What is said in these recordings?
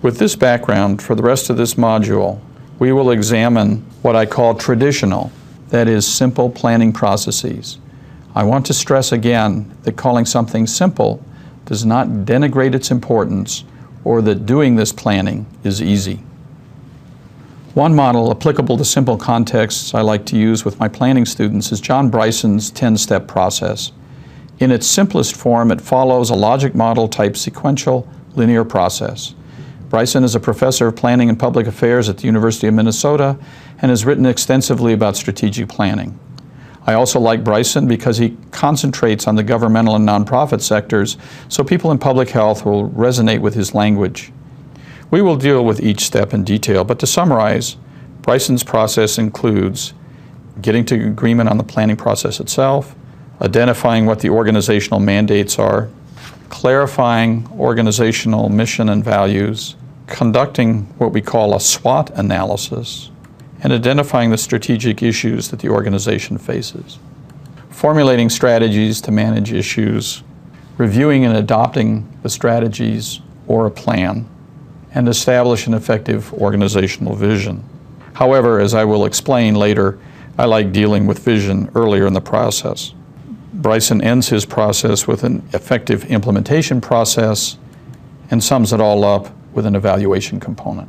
With this background, for the rest of this module, we will examine what I call traditional, that is, simple planning processes. I want to stress again that calling something simple does not denigrate its importance or that doing this planning is easy. One model applicable to simple contexts I like to use with my planning students is John Bryson's 10-step process. In its simplest form, it follows a logic model type sequential linear process. Bryson is a professor of planning and public affairs at the University of Minnesota and has written extensively about strategic planning. I also like Bryson because he concentrates on the governmental and nonprofit sectors, so people in public health will resonate with his language. We will deal with each step in detail, but to summarize, Bryson's process includes getting to agreement on the planning process itself, identifying what the organizational mandates are, clarifying organizational mission and values, conducting what we call a SWOT analysis, and identifying the strategic issues that the organization faces. Formulating strategies to manage issues, reviewing and adopting the strategies or a plan, and establish an effective organizational vision. However, as I will explain later, I like dealing with vision earlier in the process. Bryson ends his process with an effective implementation process and sums it all up with an evaluation component.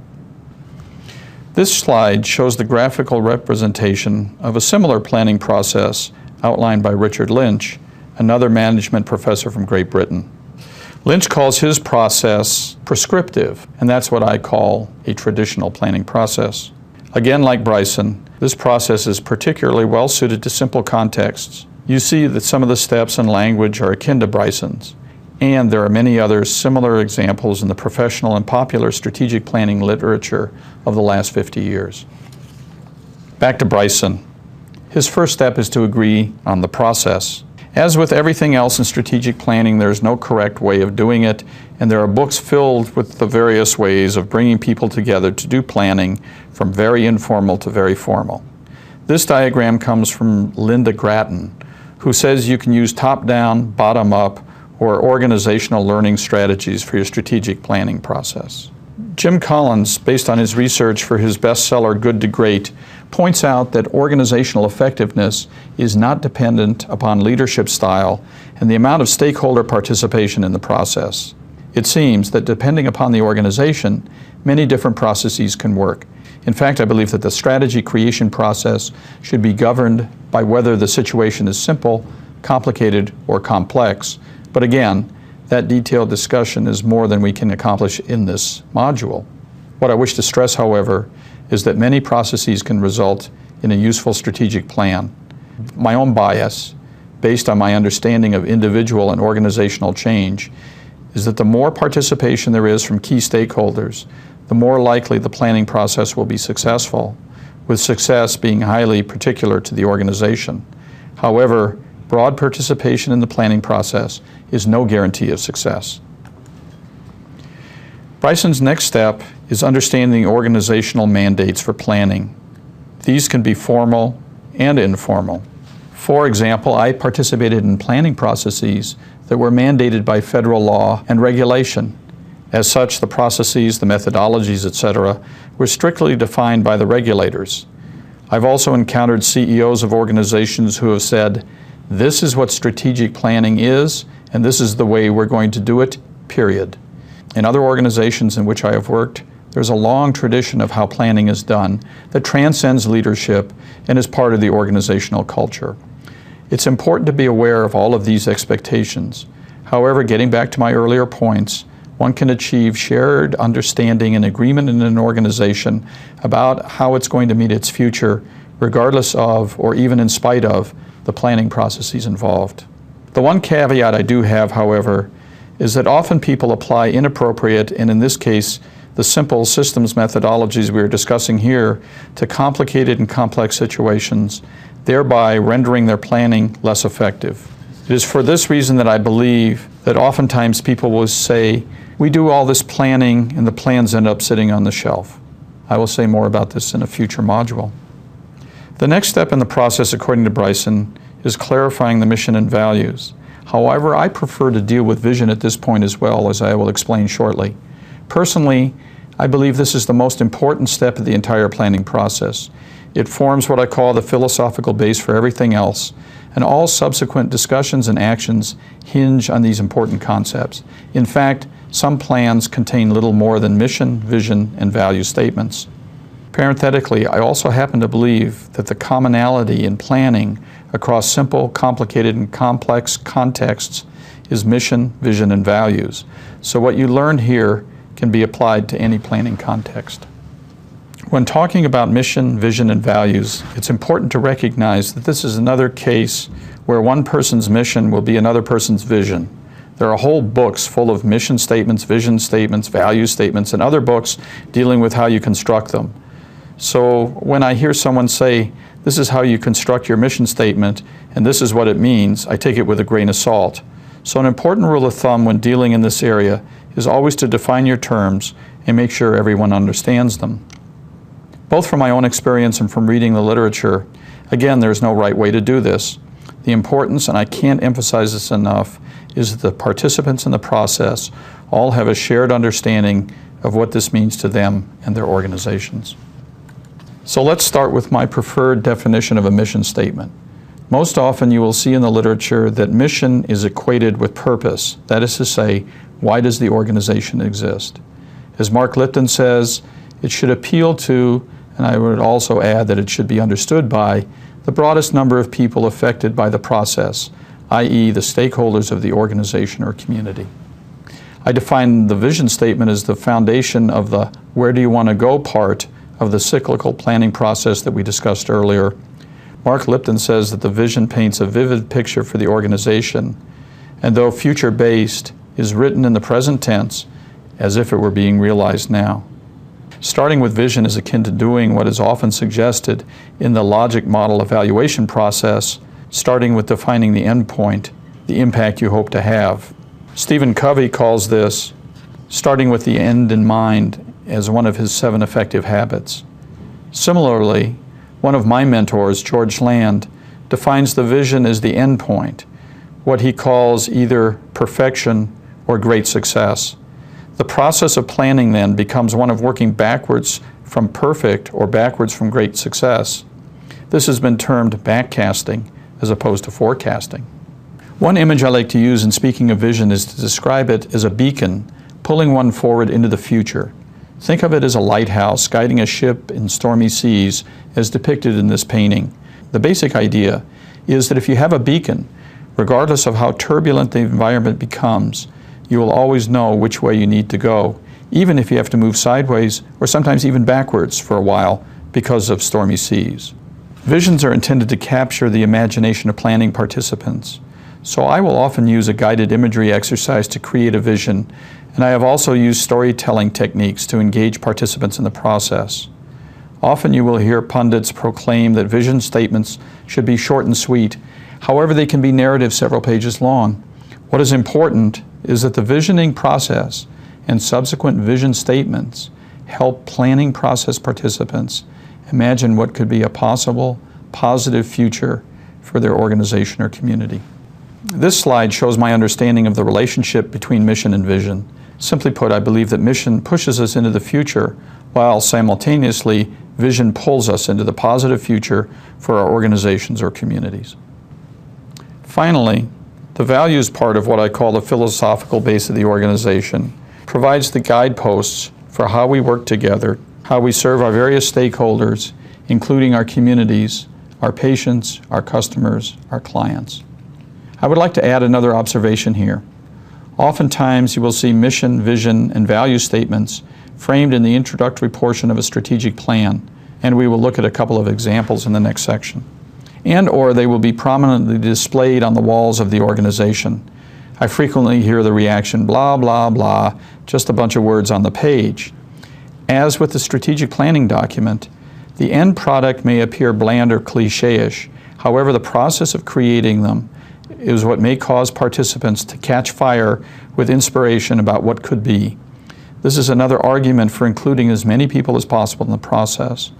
This slide shows the graphical representation of a similar planning process outlined by Richard Lynch, another management professor from Great Britain. Lynch calls his process prescriptive, and that's what I call a traditional planning process. Again, like Bryson, this process is particularly well suited to simple contexts. You see that some of the steps and language are akin to Bryson's, and there are many other similar examples in the professional and popular strategic planning literature of the last 50 years. Back to Bryson. His first step is to agree on the process. As with everything else in strategic planning, there is no correct way of doing it, and there are books filled with the various ways of bringing people together to do planning, from very informal to very formal. This diagram comes from Linda Grattan, who says you can use top-down, bottom-up, or organizational learning strategies for your strategic planning process. Jim Collins, based on his research for his bestseller Good to Great, points out that organizational effectiveness is not dependent upon leadership style and the amount of stakeholder participation in the process. It seems that depending upon the organization, many different processes can work. In fact, I believe that the strategy creation process should be governed by whether the situation is simple, complicated, or complex. But again, that detailed discussion is more than we can accomplish in this module. What I wish to stress, however, is that many processes can result in a useful strategic plan. My own bias, based on my understanding of individual and organizational change, is that the more participation there is from key stakeholders, the more likely the planning process will be successful, with success being highly particular to the organization. However, broad participation in the planning process is no guarantee of success. Bryson's next step is understanding organizational mandates for planning. These can be formal and informal. For example, I participated in planning processes that were mandated by federal law and regulation. As such, the processes, the methodologies, etc., were strictly defined by the regulators. I've also encountered CEOs of organizations who have said, "This is what strategic planning is, and this is the way we're going to do it, period." In other organizations in which I have worked, there's a long tradition of how planning is done that transcends leadership and is part of the organizational culture. It's important to be aware of all of these expectations. However, getting back to my earlier points, one can achieve shared understanding and agreement in an organization about how it's going to meet its future, regardless of, or even in spite of, the planning processes involved. The one caveat I do have, however, is that often people apply inappropriate, and in this case, the simple systems methodologies we are discussing here, to complicated and complex situations, thereby rendering their planning less effective. It is for this reason that I believe that oftentimes people will say, "We do all this planning and the plans end up sitting on the shelf." I will say more about this in a future module. The next step in the process, according to Bryson, is clarifying the mission and values. However, I prefer to deal with vision at this point as well, as I will explain shortly. Personally, I believe this is the most important step of the entire planning process. It forms what I call the philosophical base for everything else, and all subsequent discussions and actions hinge on these important concepts. In fact, some plans contain little more than mission, vision, and value statements. Parenthetically, I also happen to believe that the commonality in planning across simple, complicated, and complex contexts is mission, vision, and values. So what you learn here can be applied to any planning context. When talking about mission, vision, and values, it's important to recognize that this is another case where one person's mission will be another person's vision. There are whole books full of mission statements, vision statements, value statements, and other books dealing with how you construct them. So when I hear someone say, this is how you construct your mission statement, and this is what it means, I take it with a grain of salt. So an important rule of thumb when dealing in this area is always to define your terms and make sure everyone understands them. Both from my own experience and from reading the literature, again, there's no right way to do this. The importance, and I can't emphasize this enough, is that the participants in the process all have a shared understanding of what this means to them and their organizations. So let's start with my preferred definition of a mission statement. Most often you will see in the literature that mission is equated with purpose. That is to say, why does the organization exist? As Mark Lipton says, it should appeal to, and I would also add that it should be understood by, the broadest number of people affected by the process, i.e. the stakeholders of the organization or community. I define the vision statement as the foundation of the where do you want to go part of the cyclical planning process that we discussed earlier. Mark Lipton says that the vision paints a vivid picture for the organization, and though future-based, is written in the present tense as if it were being realized now. Starting with vision is akin to doing what is often suggested in the logic model evaluation process, starting with defining the end point, the impact you hope to have. Stephen Covey calls this starting with the end in mind as one of his 7 effective habits. Similarly, one of my mentors, George Land, defines the vision as the end point, what he calls either perfection or great success. The process of planning then becomes one of working backwards from perfect or backwards from great success. This has been termed backcasting as opposed to forecasting. One image I like to use in speaking of vision is to describe it as a beacon pulling one forward into the future. Think of it as a lighthouse guiding a ship in stormy seas as depicted in this painting. The basic idea is that if you have a beacon, regardless of how turbulent the environment becomes, you will always know which way you need to go, even if you have to move sideways or sometimes even backwards for a while because of stormy seas. Visions are intended to capture the imagination of planning participants. So I will often use a guided imagery exercise to create a vision, and I have also used storytelling techniques to engage participants in the process. Often you will hear pundits proclaim that vision statements should be short and sweet. However, they can be narrative several pages long. What is important is that the visioning process and subsequent vision statements help planning process participants imagine what could be a possible, positive future for their organization or community. This slide shows my understanding of the relationship between mission and vision. Simply put, I believe that mission pushes us into the future, while simultaneously vision pulls us into the positive future for our organizations or communities. Finally, the values part of what I call the philosophical base of the organization provides the guideposts for how we work together, how we serve our various stakeholders, including our communities, our patients, our customers, our clients. I would like to add another observation here. Oftentimes you will see mission, vision, and value statements framed in the introductory portion of a strategic plan, and we will look at a couple of examples in the next section. And/or they will be prominently displayed on the walls of the organization. I frequently hear the reaction, blah, blah, blah, just a bunch of words on the page. As with the strategic planning document, the end product may appear bland or cliche-ish. However, the process of creating them is what may cause participants to catch fire with inspiration about what could be. This is another argument for including as many people as possible in the process.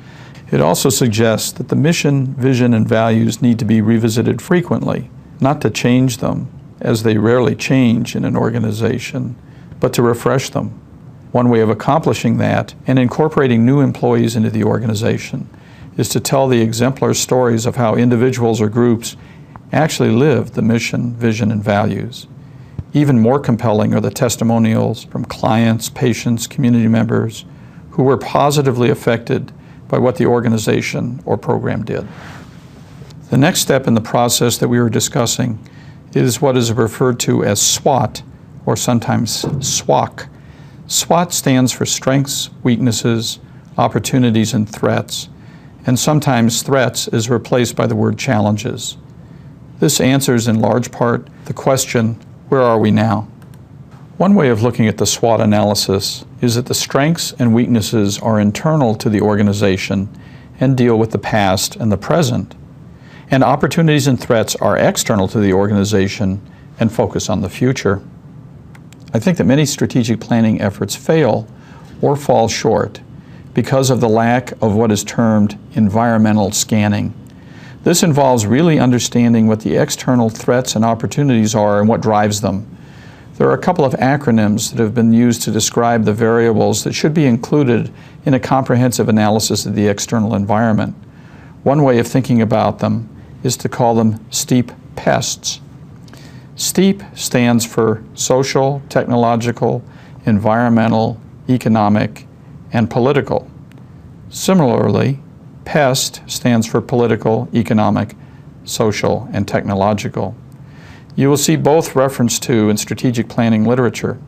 It also suggests that the mission, vision, and values need to be revisited frequently, not to change them, as they rarely change in an organization, but to refresh them. One way of accomplishing that and incorporating new employees into the organization is to tell the exemplar stories of how individuals or groups actually live the mission, vision, and values. Even more compelling are the testimonials from clients, patients, community members who were positively affected by what the organization or program did. The next step in the process that we were discussing is what is referred to as SWOT, or sometimes SWOC. SWOT stands for strengths, weaknesses, opportunities, and threats, and sometimes threats is replaced by the word challenges. This answers in large part the question, where are we now? One way of looking at the SWOT analysis is that the strengths and weaknesses are internal to the organization and deal with the past and the present, and opportunities and threats are external to the organization and focus on the future. I think that many strategic planning efforts fail or fall short because of the lack of what is termed environmental scanning. This involves really understanding what the external threats and opportunities are and what drives them. There are a couple of acronyms that have been used to describe the variables that should be included in a comprehensive analysis of the external environment. One way of thinking about them is to call them STEEP pests. STEEP stands for social, technological, environmental, economic, and political. Similarly, PEST stands for political, economic, social, and technological. You will see both referenced to in strategic planning literature.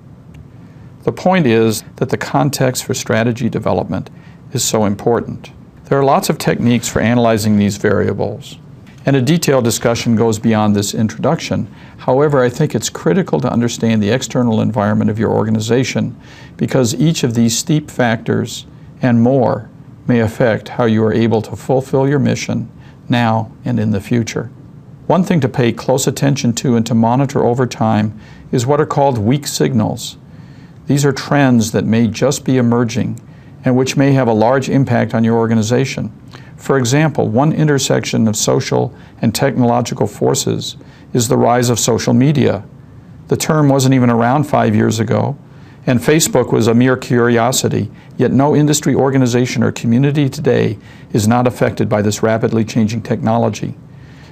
The point is that the context for strategy development is so important. There are lots of techniques for analyzing these variables, and a detailed discussion goes beyond this introduction. However, I think it's critical to understand the external environment of your organization because each of these STEEP factors and more may affect how you are able to fulfill your mission now and in the future. One thing to pay close attention to and to monitor over time is what are called weak signals. These are trends that may just be emerging and which may have a large impact on your organization. For example, one intersection of social and technological forces is the rise of social media. The term wasn't even around 5 years ago, and Facebook was a mere curiosity, yet no industry organization or community today is not affected by this rapidly changing technology.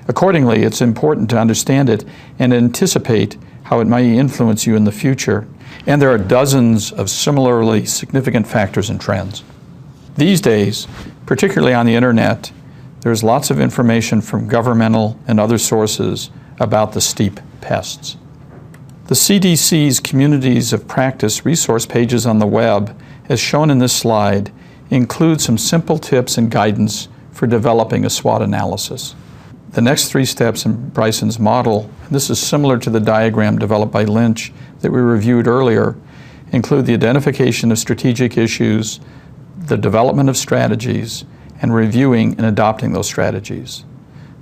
Accordingly, it's important to understand it and anticipate how it may influence you in the future. And there are dozens of similarly significant factors and trends. These days, particularly on the internet, there's lots of information from governmental and other sources about the STEEP pests. The CDC's Communities of Practice resource pages on the web, as shown in this slide, include some simple tips and guidance for developing a SWOT analysis. The next 3 steps in Bryson's model, and this is similar to the diagram developed by Lynch that we reviewed earlier, include the identification of strategic issues, the development of strategies, and reviewing and adopting those strategies.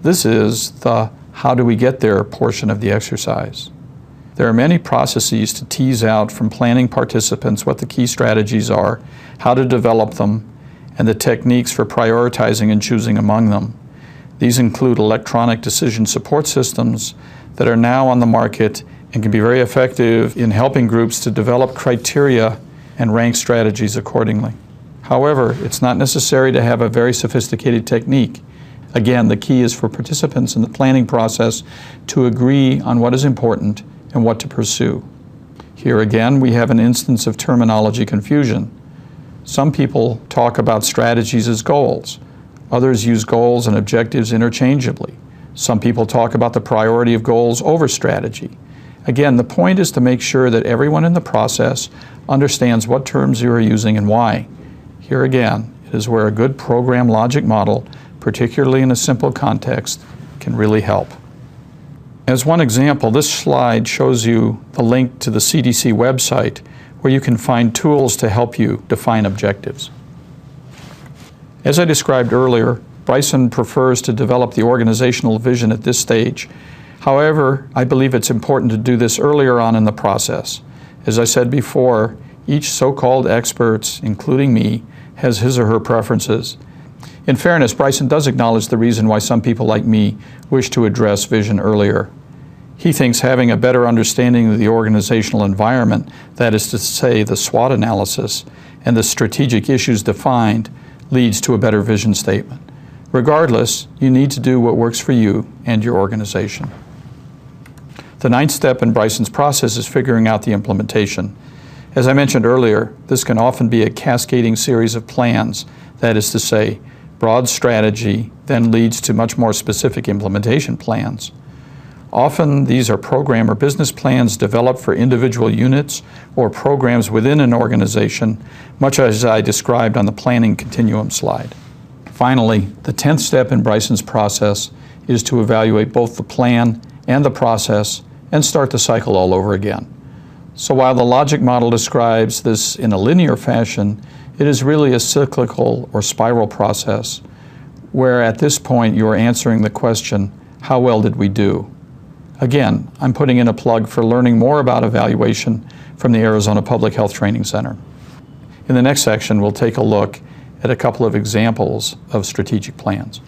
This is the how do we get there portion of the exercise. There are many processes to tease out from planning participants what the key strategies are, how to develop them, and the techniques for prioritizing and choosing among them. These include electronic decision support systems that are now on the market and can be very effective in helping groups to develop criteria and rank strategies accordingly. However, it's not necessary to have a very sophisticated technique. Again, the key is for participants in the planning process to agree on what is important and what to pursue. Here again, we have an instance of terminology confusion. Some people talk about strategies as goals. Others use goals and objectives interchangeably. Some people talk about the priority of goals over strategy. Again, the point is to make sure that everyone in the process understands what terms you are using and why. Here again, it is where a good program logic model, particularly in a simple context, can really help. As one example, this slide shows you the link to the CDC website where you can find tools to help you define objectives. As I described earlier, Bryson prefers to develop the organizational vision at this stage. However, I believe it's important to do this earlier on in the process. As I said before, each so-called expert, including me, has his or her preferences. In fairness, Bryson does acknowledge the reason why some people like me wish to address vision earlier. He thinks having a better understanding of the organizational environment, that is to say the SWOT analysis, and the strategic issues defined leads to a better vision statement. Regardless, you need to do what works for you and your organization. The ninth step in Bryson's process is figuring out the implementation. As I mentioned earlier, this can often be a cascading series of plans, that is to say, broad strategy then leads to much more specific implementation plans. Often these are program or business plans developed for individual units or programs within an organization, much as I described on the planning continuum slide. Finally, the 10th step in Bryson's process is to evaluate both the plan and the process and start the cycle all over again. So while the logic model describes this in a linear fashion, it is really a cyclical or spiral process where at this point you are answering the question, how well did we do? Again, I'm putting in a plug for learning more about evaluation from the Arizona Public Health Training Center. In the next section, we'll take a look at a couple of examples of strategic plans.